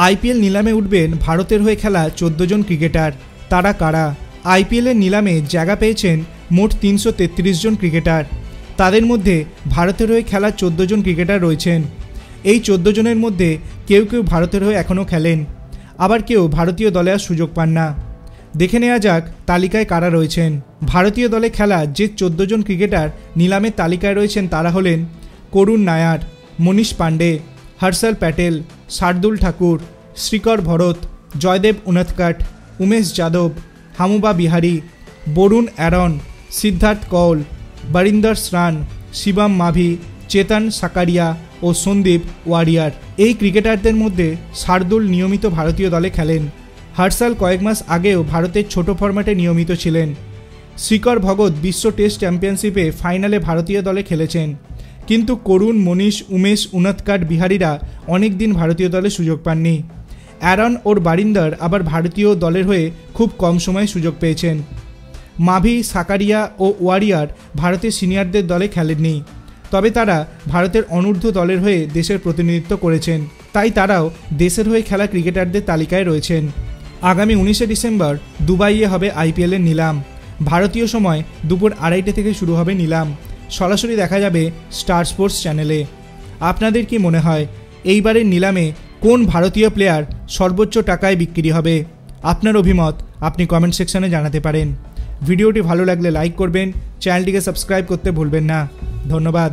IPL নিলামে উঠবেন ভারতের হয়ে খেলা 14 জন ক্রিকেটার। তারা কারা? আইপিএলের নিলামে জায়গা পেয়েছেন মোট 333 জন ক্রিকেটার। তাদের মধ্যে ভারতের হয়ে খেলা 14 জন ক্রিকেটার রয়েছেন। এই 14 জনের মধ্যে কেউ কেউ ভারতের হয়ে এখনও খেলেন, আবার কেউ ভারতীয় দলে আর সুযোগ পান না। দেখে নেওয়া যাক তালিকায় কারা রয়েছেন। ভারতীয় দলে খেলা যে 14 জন ক্রিকেটার নিলামের তালিকায় রয়েছেন তারা হলেন করুণ নায়ার, মনীষ পাণ্ডে, হর্ষল প্যাটেল, শার্দুল ঠাকুর, শ্রীকর ভরত, জয়দেব উনাদকট, উমেশ যাদব, হামুবা বিহারি, বরুণ অ্যারন, সিদ্ধার্থ কৌল, বরিন্দর শ্রান, শিবম মাভি, চেতন সাকারিয়া ও সন্দীপ ওয়ারিয়ার। এই ক্রিকেটারদের মধ্যে শার্দুল নিয়মিত ভারতীয় দলে খেলেন। হর্ষল কয়েক মাস আগেও ভারতের ছোট ফরম্যাটে নিয়মিত ছিলেন। শ্রীকর ভগত বিশ্ব টেস্ট চ্যাম্পিয়নশিপে ফাইনালে ভারতীয় দলে খেলেছেন, কিন্তু করুণ, মনীষ, উমেশ, উনাদকট, বিহারিরা অনেক দিন ভারতীয় দলে সুযোগ পাননি। অ্যারন ওর বরিন্দর আবার ভারতীয় দলের হয়ে খুব কম সময়ে সুযোগ পেয়েছেন। মাভি, সাকারিয়া ও ওয়ারিয়ার ভারতের সিনিয়রদের দলে খেলেননি, তবে তারা ভারতের অনূর্ধ্ব দলের হয়ে দেশের প্রতিনিধিত্ব করেছেন, তাই তারাও দেশের হয়ে খেলা ক্রিকেটারদের তালিকায় রয়েছেন। আগামী 19শে ডিসেম্বর দুবাইয়ে হবে আইপিএলের নিলাম। ভারতীয় সময় দুপুর 2:30 থেকে শুরু হবে নিলাম। সরাসরি দেখা যাবে স্টার স্পোর্টস চ্যানেলে। আপনাদের কি মনে হয় এইবারের নিলামে কোন ভারতীয় প্লেয়ার সর্বোচ্চ টাকায় বিক্রি হবে? আপনার অভিমত আপনি কমেন্ট সেকশনে জানাতে পারেন। ভিডিওটি ভালো লাগলে লাইক করবেন, চ্যানেলটিকে সাবস্ক্রাইব করতে ভুলবেন না। ধন্যবাদ।